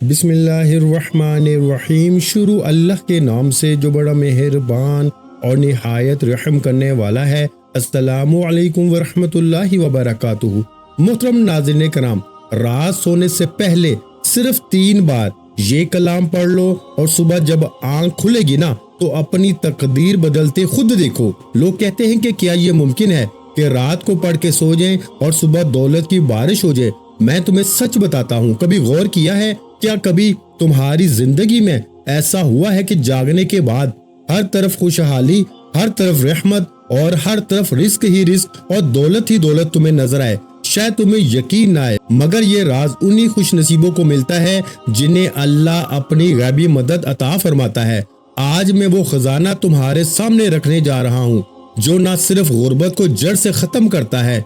بسم اللہ الرحمن الرحیم۔ شروع اللہ کے نام سے جو بڑا مہربان اور نہایت رحم کرنے والا ہے۔ السلام علیکم ورحمۃ اللہ وبرکاتہ۔ محترم ناظرین کرام، رات سونے سے پہلے صرف 3 بار یہ کلام پڑھ لو اور صبح جب آنکھ کھلے گی نا تو اپنی تقدیر بدلتے خود دیکھو۔ لوگ کہتے ہیں کہ کیا یہ ممکن ہے کہ رات کو پڑھ کے سو جائیں اور صبح دولت کی بارش ہو جائے؟ میں تمہیں سچ بتاتا ہوں، کبھی غور کیا ہے؟ کیا کبھی تمہاری زندگی میں ایسا ہوا ہے کہ جاگنے کے بعد ہر طرف خوشحالی، ہر طرف رحمت اور ہر طرف رزق ہی رزق اور دولت ہی دولت تمہیں نظر آئے؟ شاید تمہیں یقین نہ آئے، مگر یہ راز انہی خوش نصیبوں کو ملتا ہے جنہیں اللہ اپنی غیبی مدد عطا فرماتا ہے۔ آج میں وہ خزانہ تمہارے سامنے رکھنے جا رہا ہوں جو نہ صرف غربت کو جڑ سے ختم کرتا ہے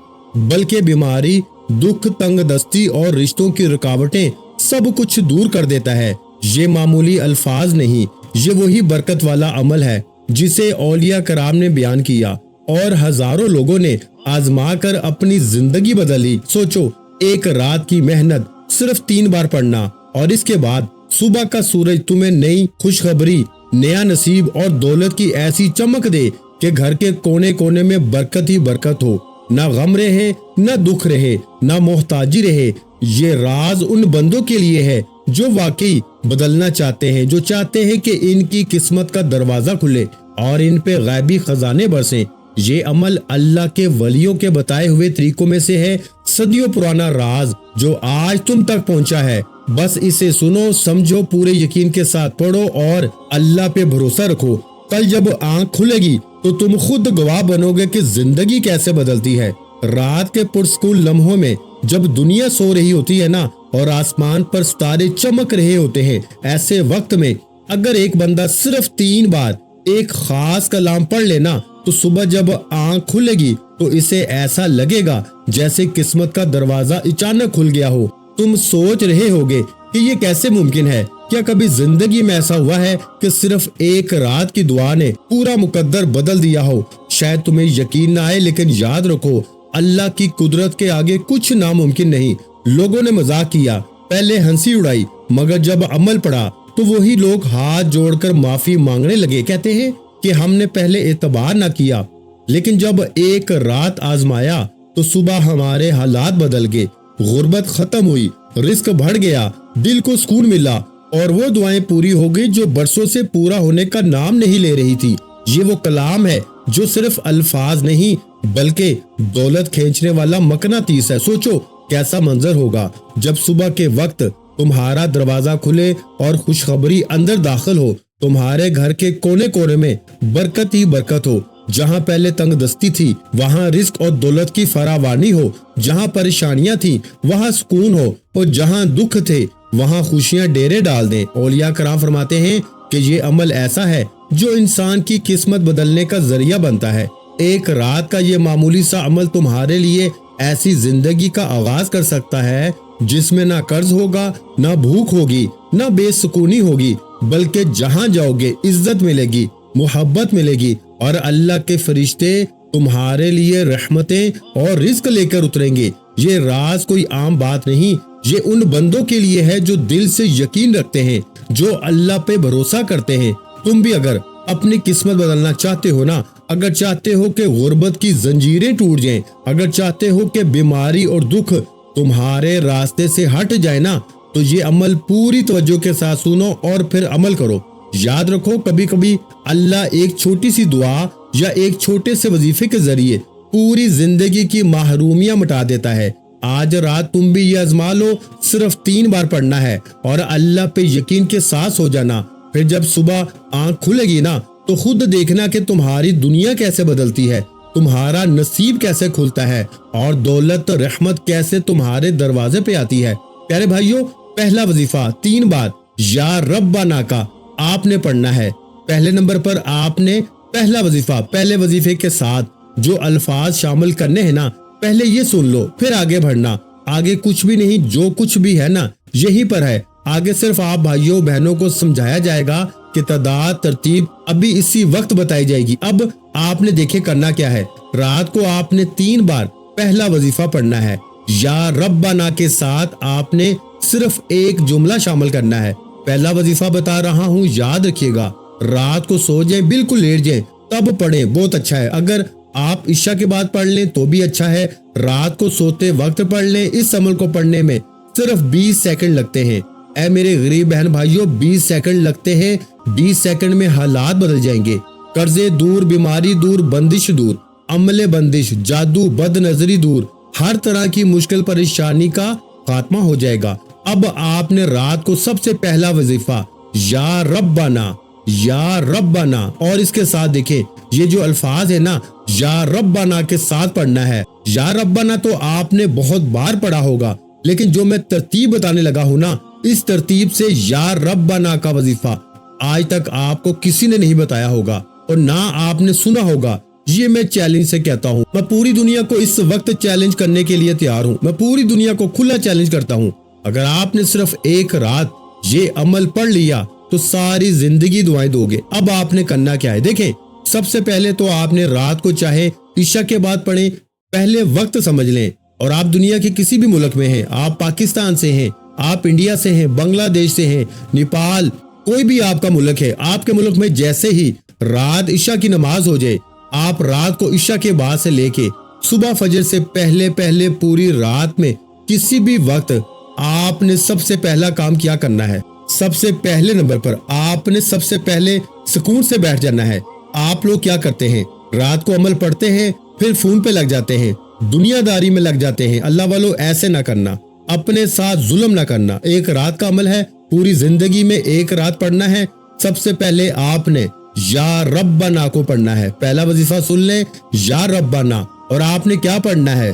بلکہ بیماری، دکھ، تنگ دستی اور رشتوں کی رکاوٹیں سب کچھ دور کر دیتا ہے۔ یہ معمولی الفاظ نہیں، یہ وہی برکت والا عمل ہے جسے اولیاء کرام نے بیان کیا اور ہزاروں لوگوں نے آزما کر اپنی زندگی بدلی۔ سوچو، ایک رات کی محنت، صرف 3 بار پڑھنا، اور اس کے بعد صبح کا سورج تمہیں نئی خوشخبری، نیا نصیب اور دولت کی ایسی چمک دے کہ گھر کے کونے کونے میں برکت ہی برکت ہو، نہ غم رہے، نہ دکھ رہے، نہ محتاجی رہے۔ یہ راز ان بندوں کے لیے ہے جو واقعی بدلنا چاہتے ہیں، جو چاہتے ہیں کہ ان کی قسمت کا دروازہ کھلے اور ان پہ غیبی خزانے برسیں۔ یہ عمل اللہ کے ولیوں کے بتائے ہوئے طریقوں میں سے ہے، صدیوں پرانا راز جو آج تم تک پہنچا ہے۔ بس اسے سنو، سمجھو، پورے یقین کے ساتھ پڑھو اور اللہ پہ بھروسہ رکھو۔ کل جب آنکھ کھلے گی تو تم خود گواہ بنو گے کہ زندگی کیسے بدلتی ہے۔ رات کے پرسکون لمحوں میں جب دنیا سو رہی ہوتی ہے نا اور آسمان پر ستارے چمک رہے ہوتے ہیں، ایسے وقت میں اگر ایک بندہ صرف 3 بار ایک خاص کلام پڑھ لینا تو صبح جب آنکھ کھلے گی تو اسے ایسا لگے گا جیسے قسمت کا دروازہ اچانک کھل گیا ہو۔ تم سوچ رہے ہوگے کہ یہ کیسے ممکن ہے؟ کیا کبھی زندگی میں ایسا ہوا ہے کہ صرف ایک رات کی دعا نے پورا مقدر بدل دیا ہو؟ شاید تمہیں یقین نہ آئے، لیکن یاد رکھو، اللہ کی قدرت کے آگے کچھ ناممکن نہیں۔ لوگوں نے مذاق کیا، پہلے ہنسی اڑائی، مگر جب عمل پڑا تو وہی لوگ ہاتھ جوڑ کر معافی مانگنے لگے۔ کہتے ہیں کہ ہم نے پہلے اعتبار نہ کیا، لیکن جب ایک رات آزمایا تو صبح ہمارے حالات بدل گئے، غربت ختم ہوئی، رزق بڑھ گیا، دل کو سکون ملا، اور وہ دعائیں پوری ہو گئی جو برسوں سے پورا ہونے کا نام نہیں لے رہی تھی۔ یہ وہ کلام ہے جو صرف الفاظ نہیں بلکہ دولت کھینچنے والا مقناطیس ہے۔ سوچو کیسا منظر ہوگا جب صبح کے وقت تمہارا دروازہ کھلے اور خوشخبری اندر داخل ہو، تمہارے گھر کے کونے کونے میں برکت ہی برکت ہو۔ جہاں پہلے تنگ دستی تھی وہاں رزق اور دولت کی فراوانی ہو، جہاں پریشانیاں تھیں وہاں سکون ہو، اور جہاں دکھ تھے وہاں خوشیاں ڈیرے ڈال دیں۔ اولیاء کرام فرماتے ہیں کہ یہ عمل ایسا ہے جو انسان کی قسمت بدلنے کا ذریعہ بنتا ہے۔ ایک رات کا یہ معمولی سا عمل تمہارے لیے ایسی زندگی کا آغاز کر سکتا ہے جس میں نہ قرض ہوگا، نہ بھوک ہوگی، نہ بے سکونی ہوگی، بلکہ جہاں جاؤ گے عزت ملے گی، محبت ملے گی، اور اللہ کے فرشتے تمہارے لیے رحمتیں اور رزق لے کر اتریں گے۔ یہ راز کوئی عام بات نہیں، یہ ان بندوں کے لیے ہے جو دل سے یقین رکھتے ہیں، جو اللہ پہ بھروسہ کرتے ہیں۔ تم بھی اگر اپنی قسمت بدلنا چاہتے ہو نا، اگر چاہتے ہو کہ غربت کی زنجیریں ٹوٹ جائیں، اگر چاہتے ہو کہ بیماری اور دکھ تمہارے راستے سے ہٹ جائے نا، تو یہ عمل پوری توجہ کے ساتھ سنو اور پھر عمل کرو۔ یاد رکھو، کبھی کبھی اللہ ایک چھوٹی سی دعا یا ایک چھوٹے سے وظیفے کے ذریعے پوری زندگی کی محرومیاں مٹا دیتا ہے۔ آج رات تم بھی یہ آزما لو، صرف 3 بار پڑھنا ہے اور اللہ پہ یقین کے ساتھ سو جانا۔ پھر جب صبح آنکھ کھلے گی نا تو خود دیکھنا کہ تمہاری دنیا کیسے بدلتی ہے، تمہارا نصیب کیسے کھلتا ہے، اور دولت رحمت کیسے تمہارے دروازے پہ آتی ہے۔ پیارے بھائیوں، پہلا وظیفہ 3 بار یا ربنا کا آپ نے پڑھنا ہے۔ پہلے نمبر پر آپ نے پہلا وظیفہ، پہلے وظیفے کے ساتھ جو الفاظ شامل کرنے ہیں نا، پہلے یہ سن لو، پھر آگے بڑھنا۔ آگے کچھ بھی نہیں، جو کچھ بھی ہے نا یہی پر ہے۔ آگے صرف آپ بھائیوں بہنوں کو سمجھایا جائے گا کہ تعداد ترتیب ابھی اسی وقت بتائی جائے گی۔ اب آپ نے دیکھے کرنا کیا ہے، رات کو آپ نے 3 بار پہلا وظیفہ پڑھنا ہے۔ یا ربنا کے ساتھ آپ نے صرف ایک جملہ شامل کرنا ہے۔ پہلا وظیفہ بتا رہا ہوں، یاد رکھیے گا، رات کو سو جائیں، بالکل لیٹ جائیں تب پڑھیں، بہت اچھا ہے۔ اگر آپ عشاء کے بعد پڑھ لیں تو بھی اچھا ہے، رات کو سوتے وقت پڑھ لیں۔ اس عمل کو پڑھنے میں صرف 20 سیکنڈ لگتے ہیں۔ اے میرے غریب بہن بھائیوں، 20 سیکنڈ لگتے ہیں، 20 سیکنڈ میں حالات بدل جائیں گے۔ قرضے دور، بیماری دور، بندش دور، عمل بندش، جادو، بد نظری دور، ہر طرح کی مشکل پریشانی کا خاتمہ ہو جائے گا۔ اب آپ نے رات کو سب سے پہلا وظیفہ یا ربنا، یا ربنا، اور اس کے ساتھ دیکھیں یہ جو الفاظ ہے نا، یا ربنا کے ساتھ پڑھنا ہے۔ یا ربنا تو آپ نے بہت بار پڑھا ہوگا، لیکن جو میں ترتیب بتانے لگا ہوں نا، اس ترتیب سے یا ربنا کا وظیفہ آج تک آپ کو کسی نے نہیں بتایا ہوگا اور نہ آپ نے سنا ہوگا۔ یہ میں چیلنج سے کہتا ہوں، میں پوری دنیا کو اس وقت چیلنج کرنے کے لیے تیار ہوں، میں پوری دنیا کو کھلا چیلنج کرتا ہوں۔ اگر آپ نے صرف ایک رات یہ عمل پڑھ لیا تو ساری زندگی دعائیں دو گے۔ اب آپ نے کرنا کیا ہے، دیکھیں سب سے پہلے تو آپ نے رات کو چاہے عشاء کے بعد پڑھیں، پہلے وقت سمجھ لیں، اور آپ دنیا کے کسی بھی ملک میں ہیں، آپ پاکستان سے ہیں، آپ انڈیا سے ہیں، بنگلہ دیش سے ہیں، نیپال، کوئی بھی آپ کا ملک ہے، آپ کے ملک میں جیسے ہی رات عشاء کی نماز ہو جائے، آپ رات کو عشاء کے بعد سے لے کے صبح فجر سے پہلے پوری رات میں کسی بھی وقت آپ نے سب سے پہلا کام کیا کرنا ہے، سب سے پہلے نمبر پر آپ نے سب سے پہلے سکون سے بیٹھ جانا ہے۔ آپ لوگ کیا کرتے ہیں، رات کو عمل پڑھتے ہیں، پھر فون پہ لگ جاتے ہیں، دنیا داری میں لگ جاتے ہیں۔ اللہ والو ایسے نہ کرنا، اپنے ساتھ ظلم نہ کرنا۔ ایک رات کا عمل ہے، پوری زندگی میں ایک رات پڑھنا ہے۔ سب سے پہلے آپ نے یا ربنا کو پڑھنا ہے۔ پہلا وظیفہ سن لیں، یا ربنا، اور آپ نے کیا پڑھنا ہے،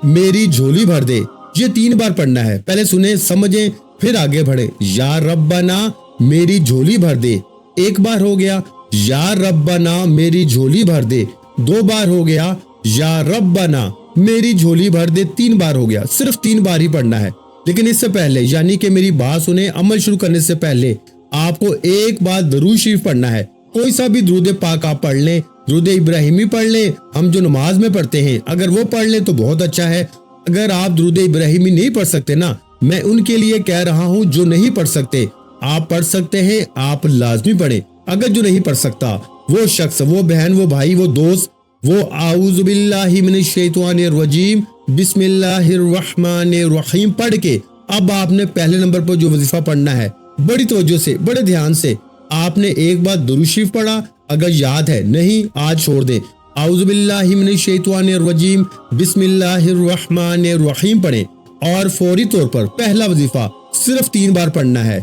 میری جھولی بھر دے، یہ 3 بار پڑھنا ہے۔ پہلے سنیں، سمجھیں، پھر آگے بڑھیں۔ یا ربنا میری جھولی بھر دے، ایک بار ہو گیا، یا ربنا میری جھولی بھر دے، 2 بار ہو گیا، یا ربنا میری جھولی بھر دے، 3 بار ہو گیا۔ صرف 3 بار ہی پڑھنا ہے، لیکن اس سے پہلے، یعنی کہ میری بات سنیں، عمل شروع کرنے سے پہلے آپ کو ایک بار درود شریف پڑھنا ہے۔ کوئی سا بھی درود پاک آپ پڑھ لیں، درود ابراہیمی پڑھ لیں، ہم جو نماز میں پڑھتے ہیں، اگر وہ پڑھ لیں تو بہت اچھا ہے۔ اگر آپ درود ابراہیمی نہیں پڑھ سکتے نا، میں ان کے لیے کہہ رہا ہوں جو نہیں پڑھ سکتے، آپ پڑھ سکتے ہیں، آپ لازمی پڑھیں۔ اگر جو نہیں پڑھ سکتا، وہ شخص، وہ بہن، وہ بھائی، وہ دوست، وہ اعوذ باللہ من الشیطان الرجیم بسم اللہ الرحمن الرحیم پڑھ کے اب آپ نے پہلے نمبر پر جو وظیفہ پڑھنا ہے، بڑی توجہ سے، بڑے دھیان سے آپ نے ایک بار درود شریف پڑھا، اگر یاد ہے، نہیں آج چھوڑ دیں، اعوذ باللہ من الشیطان الرجیم بسم اللہ الرحمن الرحیم پڑھیں، اور فوری طور پر پہلا وظیفہ صرف 3 بار پڑھنا ہے۔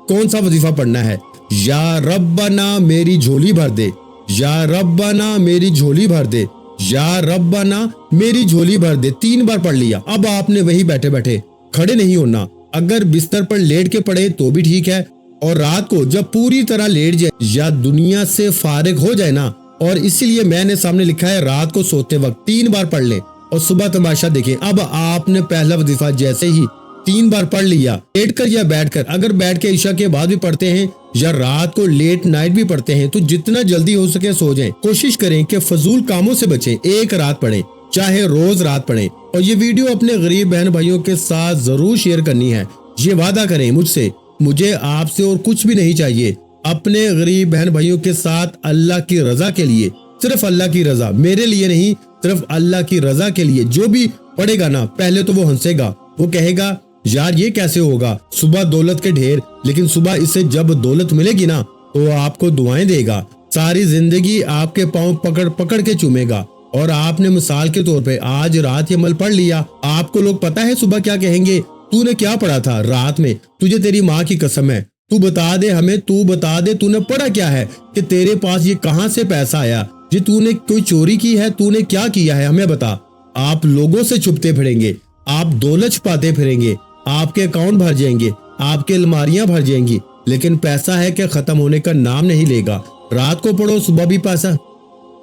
کون سا وظیفہ پڑھنا ہے، یا ربنا میری جھولی بھر دے، یا ربنا میری جھولی بھر دے، یا ربنا میری جھولی بھر دے، 3 بار پڑھ لیا۔ اب آپ نے وہی بیٹھے بیٹھے، کھڑے نہیں ہونا، اگر بستر پر لیٹ کے پڑھے تو بھی ٹھیک ہے، اور رات کو جب پوری طرح لیٹ جائے یا دنیا سے فارغ ہو جائے نا، اور اسی لیے میں نے سامنے لکھا ہے رات کو سوتے وقت 3 بار پڑھ لیں اور صبح تماشا دیکھیں۔ اب آپ نے پہلا وظیفہ جیسے ہی 3 بار پڑھ لیا، لیٹ کر یا بیٹھ کر، اگر بیٹھ کے عشاء کے بعد بھی پڑھتے ہیں یا رات کو لیٹ نائٹ بھی پڑھتے ہیں تو جتنا جلدی ہو سکے سو جائیں۔ کوشش کریں کہ فضول کاموں سے بچیں، ایک رات پڑھیں، چاہے روز رات پڑھیں، اور یہ ویڈیو اپنے غریب بہن بھائیوں کے ساتھ ضرور شیئر کرنی ہے۔ یہ وعدہ کریں مجھ سے، مجھے آپ سے اور کچھ بھی نہیں چاہیے، اپنے غریب بہن بھائیوں کے ساتھ اللہ کی رضا کے لیے، صرف اللہ کی رضا، میرے لیے نہیں، صرف اللہ کی رضا کے لیے۔ جو بھی پڑھے گا نا، پہلے تو وہ ہنسے گا، وہ کہے گا یار یہ کیسے ہوگا، صبح دولت کے ڈھیر، لیکن صبح اس سے جب دولت ملے گی نا تو آپ کو دعائیں دے گا، ساری زندگی آپ کے پاؤں پکڑ پکڑ کے چومے گا۔ اور آپ نے مثال کے طور پہ آج رات یہ عمل پڑھ لیا، آپ کو لوگ پتا ہے صبح کیا کہیں گے، تو نے کیا پڑھا تھا رات میں، تجھے تیری ماں کی قسم ہے، تو بتا دے ہمیں، تو بتا دے تو نے پڑھا کیا ہے، کہ تیرے پاس یہ کہاں سے پیسہ آیا، جی تو نے کوئی چوری کی ہے، تو نے کیا کیا ہے، ہمیں بتا۔ آپ لوگوں سے چھپتے پھریں گے، آپ دولت چھپاتے پھریں گے، آپ کے اکاؤنٹ بھر جائیں گے، آپ کے الماریاں بھر جائیں گی، لیکن پیسہ ہے کہ ختم ہونے کا نام نہیں لے گا۔ رات کو پڑھو صبح بھی پیسہ،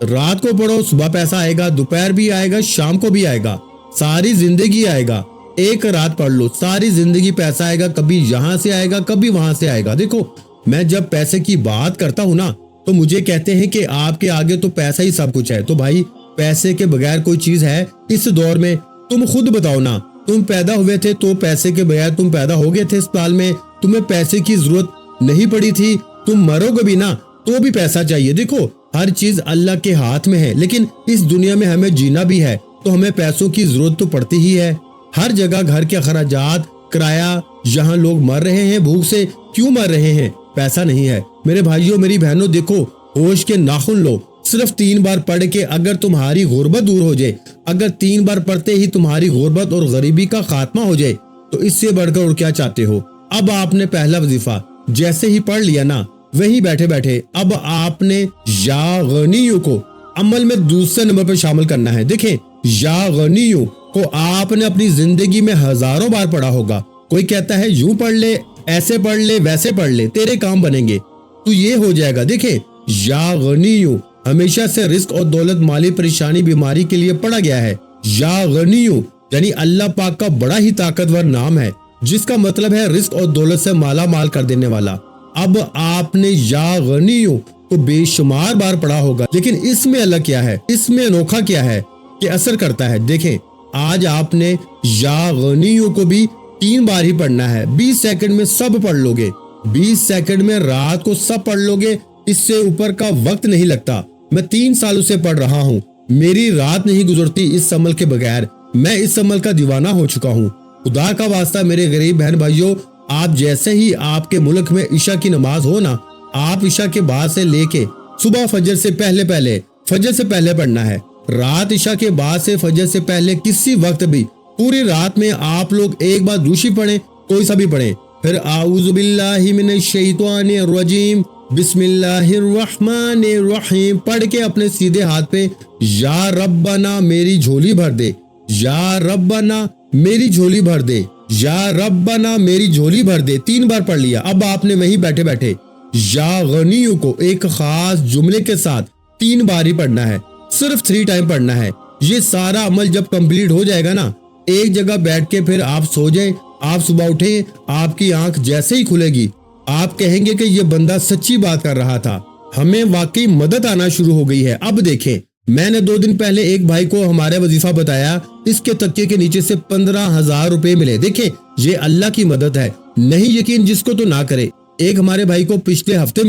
رات کو پڑھو صبح پیسہ آئے گا، دوپہر بھی آئے گا، شام کو بھی آئے گا، ساری زندگی آئے گا۔ ایک رات پڑھ لو، ساری زندگی پیسہ آئے گا، کبھی یہاں سے آئے گا، کبھی وہاں سے آئے گا۔ دیکھو میں جب پیسے کی بات کرتا ہوں نا تو مجھے کہتے ہیں کہ آپ کے آگے تو پیسہ ہی سب کچھ ہے، تو بھائی پیسے کے بغیر کوئی چیز ہے اس دور میں؟ تم خود بتاؤ نا، تم پیدا ہوئے تھے تو پیسے کے بغیر تم پیدا ہو گئے تھے اسپتال میں، تمہیں پیسے کی ضرورت نہیں پڑی تھی، تم مرو گے بھی نا تو بھی پیسہ چاہیے۔ دیکھو ہر چیز اللہ کے ہاتھ میں ہے، لیکن اس دنیا میں ہمیں جینا بھی ہے تو ہمیں پیسوں کی ضرورت تو پڑتی ہی ہے۔ ہر جگہ گھر کے اخراجات، کرایہ، یہاں لوگ مر رہے ہیں بھوک سے، کیوں مر رہے ہیں؟ پیسہ نہیں ہے۔ میرے بھائیوں میری بہنوں، دیکھو ہوش کے ناخن لو، صرف 3 بار پڑھ کے اگر تمہاری غربت دور ہو جائے، اگر 3 بار پڑھتے ہی تمہاری غربت اور غریبی کا خاتمہ ہو جائے تو اس سے بڑھ کر اور کیا چاہتے ہو؟ اب آپ نے پہلا وظیفہ جیسے ہی پڑھ لیا نا، وہیں بیٹھے بیٹھے اب آپ نے یا غنیوں کو عمل میں دوسرے نمبر پر شامل کرنا ہے۔ دیکھیں یا غنیوں کو آپ نے اپنی زندگی میں ہزاروں بار پڑھا ہوگا۔ کوئی کہتا ہے یوں پڑھ لے، ایسے پڑھ لے، ویسے پڑھ لے، تیرے کام بنیں گے تو یہ ہو جائے گا۔ دیکھیں یا غنیوں ہمیشہ سے رزق اور دولت، مالی پریشانی، بیماری کے لیے پڑھا گیا ہے۔ یا غنیوں یعنی اللہ پاک کا بڑا ہی طاقتور نام ہے جس کا مطلب ہے رزق اور دولت سے مالا مال کر دینے والا۔ اب آپ نے یا غنیوں کو بے شمار بار پڑھا ہوگا، لیکن اس میں الگ کیا ہے، اس میں انوکھا کیا ہے کہ اثر کرتا ہے۔ دیکھیں آج آپ نے یا غنیوں کو بھی 3 بار ہی پڑھنا ہے، 20 سیکنڈ میں سب پڑھ لو گے، 20 سیکنڈ میں رات کو سب پڑھ لو گے، اس سے اوپر کا وقت نہیں لگتا۔ میں 3 سالوں سے پڑھ رہا ہوں، میری رات نہیں گزرتی اس عمل کے بغیر، میں اس عمل کا دیوانہ ہو چکا ہوں۔ خدا کا واسطہ میرے غریب بہن بھائیوں، آپ جیسے ہی آپ کے ملک میں عشاء کی نماز ہو نا، آپ عشاء کے بعد سے لے کے صبح فجر سے پہلے پڑھنا ہے، رات عشاء کے بعد سے فجر سے پہلے کسی وقت بھی پوری رات میں آپ لوگ ایک بار دوشی پڑھیں، کوئی سا بھی پڑھیں، پھر اعوذ باللہ من الشیطان الرجیم بسم اللہ الرحمن الرحیم پڑھ کے اپنے سیدھے ہاتھ پہ یا ربنا میری جھولی بھر دے، یا ربنا میری جھولی بھر دے، یا ربنا میری جھولی بھر دے، 3 بار پڑھ لیا۔ اب آپ نے وہیں بیٹھے بیٹھے یا غنیوں کو ایک خاص جملے کے ساتھ 3 بار ہی پڑھنا ہے، صرف 3 ٹائم پڑھنا ہے۔ یہ سارا عمل جب کمپلیٹ ہو جائے گا نا، ایک جگہ بیٹھ کے پھر آپ سو جائیں، آپ صبح اٹھیں، آپ کی آنکھ جیسے ہی کھلے گی آپ کہیں گے کہ یہ بندہ سچی بات کر رہا تھا، ہمیں واقعی مدد آنا شروع ہو گئی ہے۔ اب دیکھیں میں نے 2 دن پہلے ایک بھائی کو ہمارے وظیفہ بتایا، اس کے تکیے کے نیچے سے 15,000 روپے ملے۔ دیکھیں یہ اللہ کی مدد ہے، نہیں یقین جس کو تو نہ کرے۔ ایک ہمارے بھائی کو پچھلے ہفتے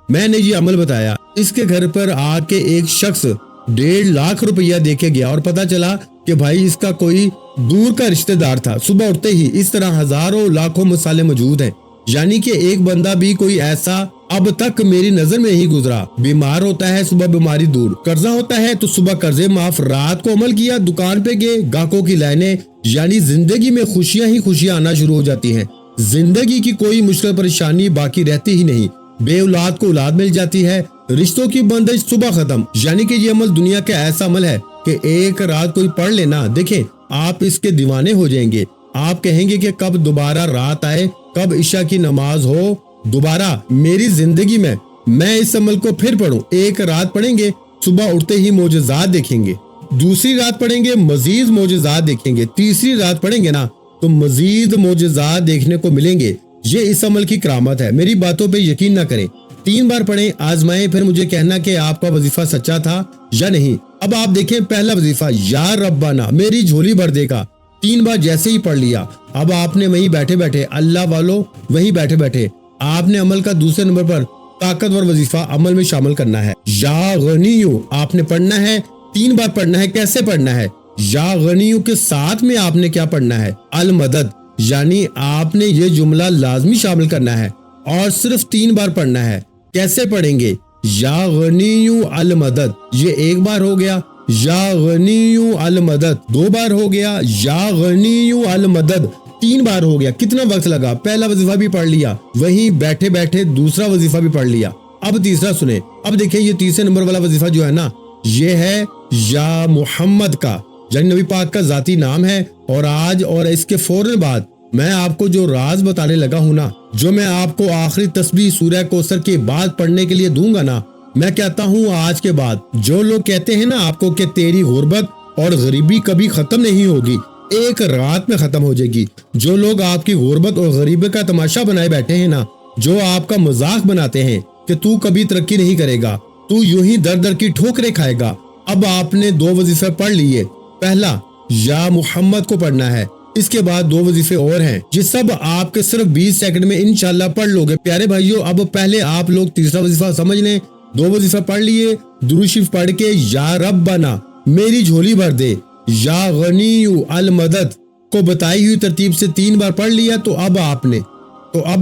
میں نے یہ عمل بتایا، اس کے گھر پر آ کے ایک شخص 1.5 لاکھ روپیہ دے کے گیا اور پتا چلا کہ بھائی اس کا کوئی دور کا رشتہ دار تھا۔ صبح اٹھتے ہی اس طرح ہزاروں لاکھوں مسئلے موجود ہیں، یعنی کہ ایک بندہ بھی کوئی ایسا اب تک میری نظر میں نہیں گزرا۔ بیمار ہوتا ہے صبح بیماری دور، قرضہ ہوتا ہے تو صبح قرضے معاف، رات کو عمل کیا، دکان پہ گئے، گاہکوں کی لائنیں، یعنی زندگی میں خوشیاں ہی خوشیاں آنا شروع ہو جاتی ہیں، زندگی کی کوئی مشکل پریشانی باقی رہتی ہی نہیں، بے اولاد کو اولاد مل جاتی ہے، رشتوں کی بندش صبح ختم۔ یعنی کہ یہ عمل دنیا کا ایسا عمل ہے کہ ایک رات کوئی پڑھ لینا، دیکھیں آپ اس کے دیوانے ہو جائیں گے۔ آپ کہیں گے کہ کب دوبارہ رات آئے، کب عشاء کی نماز ہو دوبارہ میری زندگی میں اس عمل کو پھر پڑھوں۔ ایک رات پڑھیں گے، صبح اٹھتے ہی معجزات دیکھیں گے، دوسری رات پڑھیں گے مزید معجزات دیکھیں گے، تیسری رات پڑھیں گے نا تو مزید معجزات دیکھنے کو ملیں گے۔ یہ اس عمل کی کرامت ہے، میری باتوں پہ یقین نہ کریں، 3 بار پڑھیں، آزمائیں، پھر مجھے کہنا کہ آپ کا وظیفہ سچا تھا یا نہیں۔ اب آپ دیکھیں پہلا وظیفہ یا ربنا میری جھولی بھر دے گا، 3 بار جیسے ہی پڑھ لیا، اب آپ نے وہیں بیٹھے بیٹھے اللہ والوں وہیں بیٹھے بیٹھے آپ نے عمل کا دوسرے نمبر پر طاقتور وظیفہ عمل میں شامل کرنا ہے۔ یا غنیوں آپ نے پڑھنا ہے، 3 بار پڑھنا ہے۔ کیسے پڑھنا ہے؟ یا غنیوں کے ساتھ میں آپ نے کیا پڑھنا ہے؟ المدد، یعنی آپ نے یہ جملہ لازمی شامل کرنا ہے اور صرف 3 بار پڑھنا ہے۔ کیسے پڑھیں گے؟ یا غنیوں المدد، یہ 1 بار ہو گیا، یا غنیوں المدد 2 بار ہو گیا، یا غنیوں المدد 3 بار ہو گیا۔ کتنا وقت لگا؟ پہلا وظیفہ بھی پڑھ لیا، وہیں بیٹھے بیٹھے دوسرا وظیفہ بھی پڑھ لیا۔ اب تیسرا سنیں، اب دیکھیں یہ تیسرے نمبر والا وظیفہ جو ہے نا، یہ ہے یا محمد کا، یعنی نبی پاک کا ذاتی نام ہے۔ اور آج اور اس کے فوراً بعد میں آپ کو جو راز بتانے لگا ہوں نا، جو میں آپ کو آخری تسبیح سورہ کوثر کے بعد پڑھنے کے لیے دوں گا نا، میں کہتا ہوں آج کے بعد جو لوگ کہتے ہیں نا آپ کو کہ تیری غربت اور غریبی کبھی ختم نہیں ہوگی، ایک رات میں ختم ہو جائے گی۔ جو لوگ آپ کی غربت اور غریبی کا تماشا بنائے بیٹھے ہیں نا، جو آپ کا مذاق بناتے ہیں کہ تو کبھی ترقی نہیں کرے گا، تو یوں ہی در در کی ٹھوکریں کھائے گا۔ اب آپ نے 2 وظیفے پڑھ لیے، پہلا یا محمد کو پڑھنا ہے، اس کے بعد 2 وظیفے اور ہیں، یہ سب آپ کے صرف 20 سیکنڈ میں انشاءاللہ پڑھ لو گے۔ پیارے بھائیو، اب پہلے آپ لوگ تیسرا وظیفہ سمجھ لیں۔ 2 وظیفہ پڑھ لیے، درود شریف پڑھ کے یا ربنا میری جھولی بھر دے، یا غنی المدد کو بتائی ہوئی ترتیب سے 3 بار پڑھ لیا، تو اب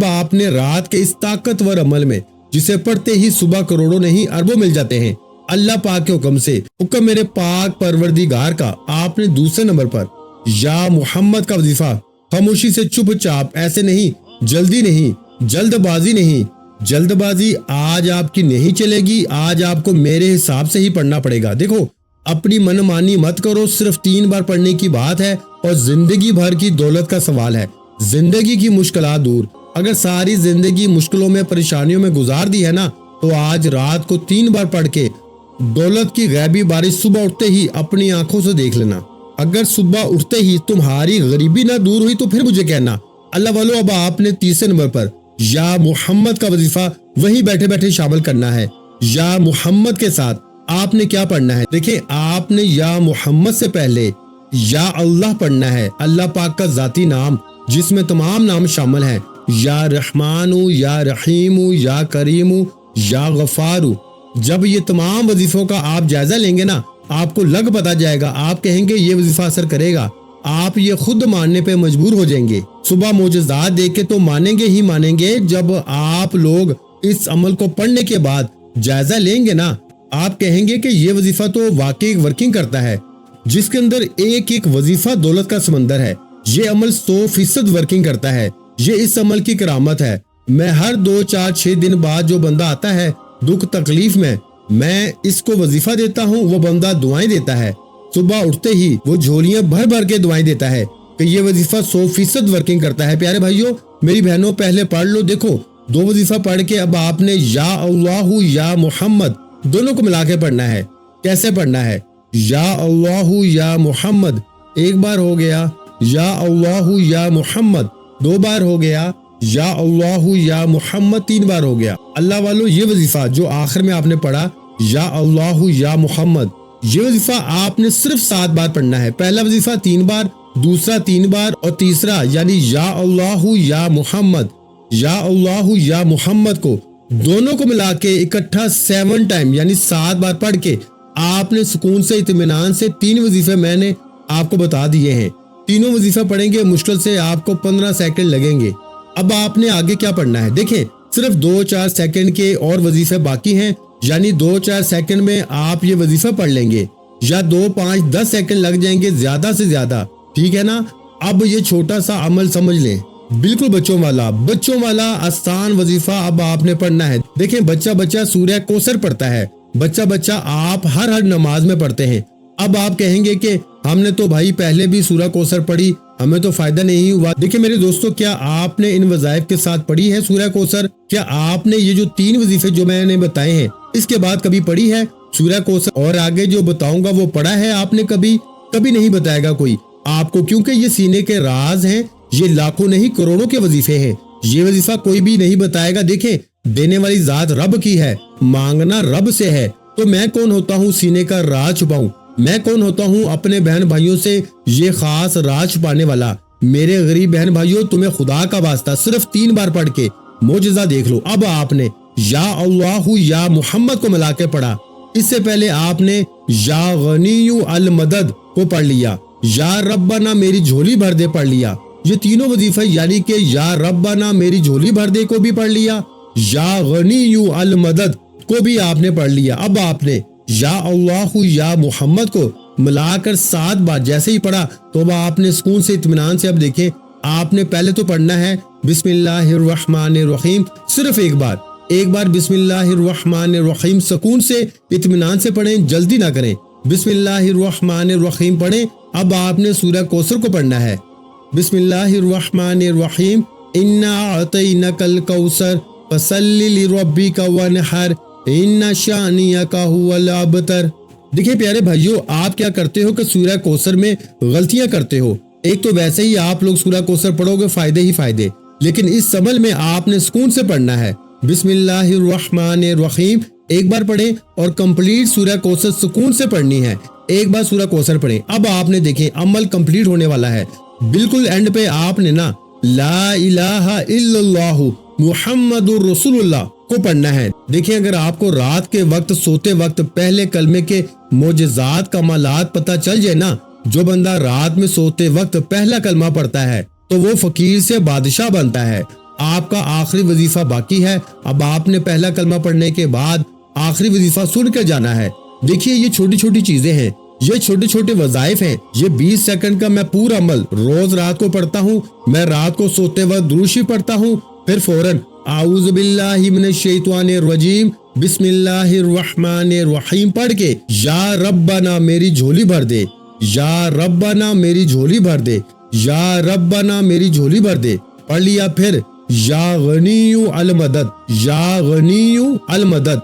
آپ نے رات کے اس طاقتور عمل میں جسے پڑھتے ہی صبح کروڑوں نہیں اربوں مل جاتے ہیں، اللہ پاک کے حکم سے، حکم میرے پاک پروردگار کا، آپ نے دوسرے نمبر پر یا محمد کا وظیفہ خاموشی سے چپ چاپ، ایسے نہیں، جلدی نہیں، جلد بازی آج آپ کی نہیں چلے گی، آج آپ کو میرے حساب سے ہی پڑھنا پڑے گا۔ دیکھو، اپنی من مانی مت کرو، صرف 3 بار پڑھنے کی بات ہے اور زندگی بھر کی دولت کا سوال ہے، زندگی کی مشکلات دور۔ اگر ساری زندگی مشکلوں میں پریشانیوں میں گزار دی ہے نا، تو آج رات کو 3 بار پڑھ کے دولت کی غیبی بارش صبح اٹھتے ہی اپنی آنکھوں سے دیکھ لینا۔ اگر صبح اٹھتے ہی تمہاری غریبی نہ دور ہوئی تو پھر مجھے کہنا۔ اللہ والو، اب آپ نے تیسرے نمبر پر یا محمد کا وظیفہ وہیں بیٹھے بیٹھے شامل کرنا ہے۔ یا محمد کے ساتھ آپ نے کیا پڑھنا ہے؟ دیکھیں، آپ نے یا محمد سے پہلے یا اللہ پڑھنا ہے، اللہ پاک کا ذاتی نام جس میں تمام نام شامل ہیں، یا رحمان، یا رحیم، یا کریم، یا غفار۔ جب یہ تمام وظیفوں کا آپ جائزہ لیں گے نا، آپ کو لگ پتا جائے گا، آپ کہیں گے یہ وظیفہ اثر کرے گا، آپ یہ خود ماننے پہ مجبور ہو جائیں گے۔ صبح معجزات دیکھ کے تو مانیں گے ہی مانیں گے، جب آپ لوگ اس عمل کو پڑھنے کے بعد جائزہ لیں گے نا، آپ کہیں گے کہ یہ وظیفہ تو واقعی ورکنگ کرتا ہے، جس کے اندر ایک ایک وظیفہ دولت کا سمندر ہے، یہ عمل 100% ورکنگ کرتا ہے، یہ اس عمل کی کرامت ہے۔ میں ہر 2 4 6 دن بعد جو بندہ آتا ہے دکھ تکلیف میں اس کو وظیفہ دیتا ہوں، وہ بندہ دعائیں دیتا ہے، صبح اٹھتے ہی وہ جھولیاں بھر بھر کے دعائیں دیتا ہے کہ یہ وظیفہ 100% ورکنگ کرتا ہے۔ پیارے بھائیوں، میری بہنوں، پہلے پڑھ لو۔ دیکھو، 2 وظیفہ پڑھ کے اب آپ نے یا اللہ یا محمد دونوں کو ملا کے پڑھنا ہے۔ کیسے پڑھنا ہے؟ یا اللہ یا محمد 1 بار ہو گیا، یا اللہ یا محمد 2 بار ہو گیا، یا اللہ یا محمد 3 بار ہو گیا۔ اللہ والو، یہ وظیفہ جو آخر میں آپ نے پڑھا یا اللہ یا محمد، یہ وظیفہ آپ نے صرف 7 بار پڑھنا ہے۔ پہلا وظیفہ 3 بار، دوسرا 3 بار، اور تیسرا یعنی یا اللہ یا محمد، یا اللہ یا محمد کو دونوں کو ملا کے اکٹھا 7 ٹائم یعنی 7 بار پڑھ کے آپ نے سکون سے اطمینان سے 3 وظیفے میں نے آپ کو بتا دیے ہیں۔ تینوں وظیفہ پڑھیں گے، مشکل سے آپ کو 15 سیکنڈ لگیں گے۔ اب آپ نے آگے کیا پڑھنا ہے؟ دیکھیں، صرف 2 4 سیکنڈ کے اور وظیفے باقی ہیں، یعنی 2 4 سیکنڈ میں آپ یہ وظیفہ پڑھ لیں گے، یا 2 5 10 سیکنڈ لگ جائیں گے زیادہ سے زیادہ، ٹھیک ہے نا؟ اب یہ چھوٹا سا عمل سمجھ لیں، بالکل بچوں والا آسان وظیفہ اب آپ نے پڑھنا ہے۔ دیکھیں، بچہ سورہ کوثر پڑھتا ہے، بچہ آپ ہر نماز میں پڑھتے ہیں۔ اب آپ کہیں گے کہ ہم نے تو بھائی پہلے بھی سورہ کوثر پڑھی، ہمیں تو فائدہ نہیں ہوا۔ دیکھیں میرے دوستو، کیا آپ نے ان وظائف کے ساتھ پڑھی ہے سورہ کوثر؟ کیا آپ نے یہ جو 3 وظیفے جو میں نے بتائے ہیں اس کے بعد کبھی پڑھی ہے سورہ کوثر؟ اور آگے جو بتاؤں گا وہ پڑھا ہے آپ نے؟ کبھی نہیں بتائے گا کوئی آپ کو، کیونکہ یہ سینے کے راز ہیں، یہ لاکھوں نہیں کروڑوں کے وظیفے ہیں، یہ وظیفہ کوئی بھی نہیں بتائے گا۔ دیکھیں، دینے والی ذات رب کی ہے، مانگنا رب سے ہے، تو میں کون ہوتا ہوں سینے کا راز چھپاؤں؟ میں کون ہوتا ہوں اپنے بہن بھائیوں سے یہ خاص راز چھپانے والا؟ میرے غریب بہن بھائیوں، تمہیں خدا کا واسطہ صرف 3 بار پڑھ کے معجزہ دیکھ لو۔ اب آپ نے یا اللہ یا محمد کو ملا کے پڑھا، اس سے پہلے آپ نے یا غنی المدد کو پڑھ لیا، یا ربنا میری جھولی بھر دے پڑھ لیا۔ یہ تینوں وظیفہ یعنی کہ یا ربنا میری جھولی بھر دے کو بھی پڑھ لیا، یا غنی المدد کو بھی آپ نے پڑھ لیا۔ اب آپ نے یا اللہ یا محمد کو ملا کر 7 بار جیسے ہی پڑھا تو اب آپ نے سکون سے اطمینان سے، اب دیکھیں، آپ نے پہلے تو پڑھنا ہے بسم اللہ الرحمن الرحیم، صرف ایک بار بسم اللہ الرحمن الرحیم سکون سے اطمینان سے پڑھیں، جلدی نہ کریں، بسم اللہ الرحمن الرحیم پڑھیں۔ اب آپ نے سورہ کوثر کو پڑھنا ہے، بسم اللہ الرحمن الرحیم، انا اعطینک الکوثر فصلی لربک وانحر ان شانیک ھو الابتر۔ دیکھیں پیارے بھائیوں، آپ کیا کرتے ہو کہ سورہ کوثر میں غلطیاں کرتے ہو۔ ایک تو ویسے ہی آپ لوگ سورہ کوثر پڑھو گے فائدے ہی فائدے، لیکن اس عمل میں آپ نے سکون سے پڑھنا ہے، بسم اللہ الرحمن الرحیم 1 بار پڑھیں اور کمپلیٹ سورہ کوثر سکون سے پڑھنی ہے۔ 1 بار سورہ کوثر پڑھیں۔ اب آپ نے دیکھیں عمل کمپلیٹ ہونے والا ہے، بالکل اینڈ پہ آپ نے نا لا الہ الا اللہ محمد الرسول اللہ کو پڑھنا ہے۔ دیکھیں اگر آپ کو رات کے وقت سوتے وقت پہلے کلمے کے معجزات کمالات پتہ چل جائے نا، جو بندہ رات میں سوتے وقت پہلا کلمہ پڑھتا ہے تو وہ فقیر سے بادشاہ بنتا ہے۔ آپ کا آخری وظیفہ باقی ہے، اب آپ نے پہلا کلمہ پڑھنے کے بعد آخری وظیفہ سن کے جانا ہے۔ دیکھیے یہ چھوٹی چھوٹی چیزیں ہیں، یہ چھوٹے چھوٹے وظائف ہیں، یہ 20 سیکنڈ کا میں پورا عمل روز رات کو پڑھتا ہوں۔ میں رات کو سوتے وقت درود شریف پڑھتا ہوں، پھر فوراً اعوذ باللہ من الشیطان الرجیم بسم اللہ الرحمن الرحیم پڑھ کے یا ربنا میری جھولی بھر دے، یا ربنا میری جھولی بھر دے، یا ربنا میری جھولی بھر دے پڑھ لیا۔ پھر یا غنی المدد، یا غنی المدد،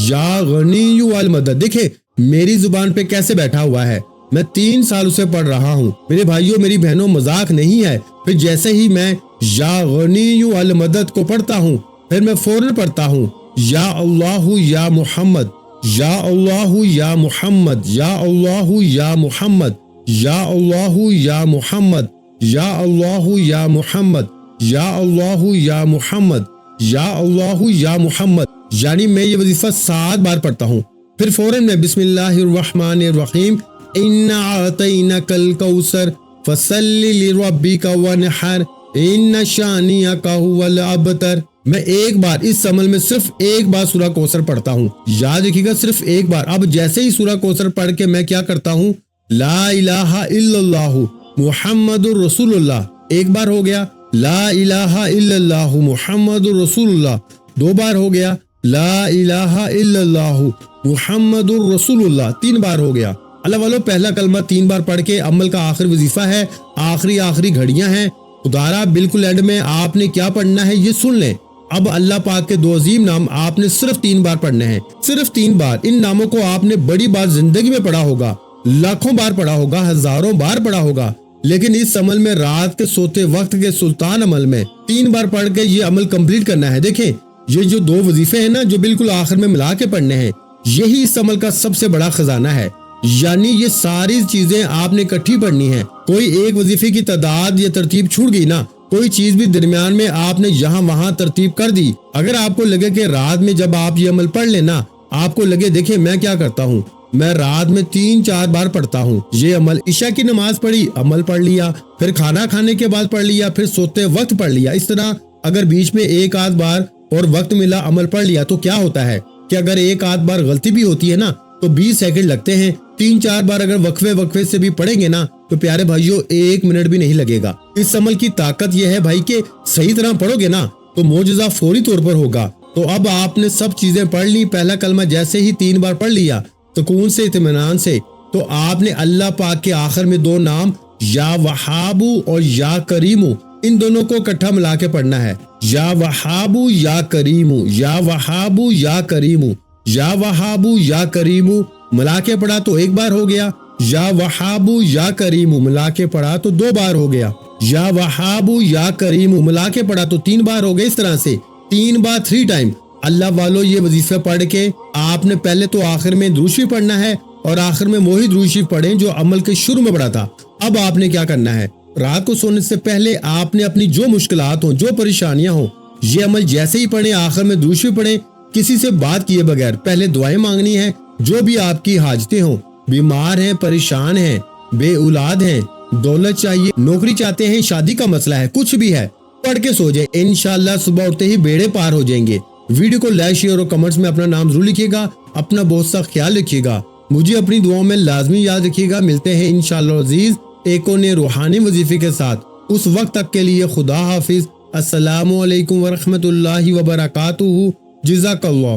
یا غنی المدد۔ دیکھیں میری زبان پہ کیسے بیٹھا ہوا ہے، میں 3 سال سے پڑھ رہا ہوں میرے بھائیوں میری بہنوں، مذاق نہیں ہے۔ پھر جیسے ہی میں یا غنی المدد کو پڑھتا ہوں پھر میں فوراً پڑھتا ہوں یا اللہ یا محمد، یا اللہ یا محمد، یا اللہ یا محمد، یا اللہ یا محمد، یا اللہ یا محمد، یا اللہ یا محمد، یا اللہ یا محمد، یعنی میں یہ وظیفہ 7 بار پڑھتا ہوں۔ پھر فوراً میں بسم اللہ الرحمن الرحیم انا اعطینک الکوثر فصلی لربک وانحر ان شانئک هو الابتر۔ میں ایک بار اس عمل میں صرف ایک بار سورہ کوثر پڑھتا ہوں، یاد رکھیے گا صرف ایک بار۔ اب جیسے ہی سورہ کوثر پڑھ کے میں کیا کرتا ہوں، لا الہ الا اللہ محمد الرسول اللہ، ایک بار ہو گیا۔ لا الہ الا اللہ محمد الرسول اللہ 2 بار ہو گیا۔ لا الہ الا اللہ محمد الرسول اللہ 3 بار ہو گیا۔ اللہ والو پہلا کلمہ 3 بار پڑھ کے عمل کا آخر وظیفہ ہے، آخری گھڑیاں ہیں۔ خدارا بالکل اینڈ میں آپ نے کیا پڑھنا ہے یہ سن لیں۔ اب اللہ پاک کے 2 عظیم نام آپ نے صرف 3 بار پڑھنے ہیں، صرف 3 بار۔ ان ناموں کو آپ نے بڑی بار زندگی میں پڑھا ہوگا، لاکھوں بار پڑھا ہوگا، ہزاروں بار پڑھا ہوگا، لیکن اس عمل میں رات کے سوتے وقت کے سلطان عمل میں 3 بار پڑھ کے یہ عمل کمپلیٹ کرنا ہے۔ دیکھیں یہ جو 2 وظیفے ہیں نا جو بالکل آخر میں ملا کے پڑھنے ہیں، یہی اس عمل کا سب سے بڑا خزانہ ہے۔ یعنی یہ ساری چیزیں آپ نے اکٹھی پڑھنی ہیں، کوئی ایک وظیفے کی تعداد یا ترتیب چھوٹ گئی نا، کوئی چیز بھی درمیان میں آپ نے یہاں وہاں ترتیب کر دی، اگر آپ کو لگے کہ رات میں جب آپ یہ عمل پڑھ لینا آپ کو لگے دیکھیں میں کیا کرتا ہوں، میں رات میں 3-4 بار پڑھتا ہوں یہ عمل، عشاء کی نماز پڑھی عمل پڑھ لیا، پھر کھانا کھانے کے بعد پڑھ لیا، پھر سوتے وقت پڑھ لیا، اس طرح اگر بیچ میں 1-8 بار اور وقت ملا عمل پڑھ لیا تو کیا ہوتا ہے کہ اگر 1-8 بار غلطی بھی ہوتی ہے نا تو 20 سیکنڈ لگتے ہیں، 3-4 بار اگر وقفے سے بھی پڑھیں گے نا تو پیارے بھائیوں 1 منٹ بھی نہیں لگے گا۔ اس عمل کی طاقت یہ ہے بھائی کہ صحیح طرح پڑھو گے نا تو معجزہ فوری طور پر ہوگا۔ تو اب آپ نے سب چیزیں پڑھ لی، پہلا کلمہ جیسے ہی 3 بار پڑھ لیا سکون سے اطمینان سے، تو آپ نے اللہ پاک کے آخر میں 2 نام یا وہابو اور یا کریمو ان دونوں کو اکٹھا ملا کے پڑھنا ہے، یا وہابو یا کریمو، یا وہابو یا کریمو، یا وہابو یا کریمو ملا کے پڑھا تو 1 بار ہو گیا، یا وہابو یا کریمو ملا کے پڑھا تو 2 بار ہو گیا، یا وہابو یا کریمو ملا کے پڑھا تو 3 بار ہو گئے۔ اس طرح سے 3 بار 3 ٹائم اللہ والو یہ وظیفہ پڑھ کے آپ نے پہلے تو آخر میں درود شریف پڑھنا ہے اور آخر میں وہی درود شریف پڑھیں جو عمل کے شروع میں پڑھا تھا۔ اب آپ نے کیا کرنا ہے، رات کو سونے سے پہلے آپ نے اپنی جو مشکلات ہوں، جو پریشانیاں ہوں، یہ عمل جیسے ہی پڑھیں آخر میں درود شریف پڑھیں، کسی سے بات کیے بغیر پہلے دعائیں مانگنی ہے، جو بھی آپ کی حاجتیں ہوں، بیمار ہیں، پریشان ہیں، بے اولاد ہیں، دولت چاہیے، نوکری چاہتے ہیں، شادی کا مسئلہ ہے، کچھ بھی ہے، پڑھ کے سو جائیں، انشاءاللہ صبح اٹھتے ہی بیڑے پار ہو جائیں گے۔ ویڈیو کو لائک شیئر اور کمنٹس میں اپنا نام ضرور لکھیے گا، اپنا بہت سا خیال رکھیے گا، مجھے اپنی دعاؤں میں لازمی یاد رکھیے گا۔ ملتے ہیں انشاءاللہ عزیز ایک اور نئے روحانی وظیفے کے ساتھ، اس وقت تک کے لیے خدا حافظ، السلام علیکم ورحمۃ اللہ وبرکاتہ، جزاک اللہ۔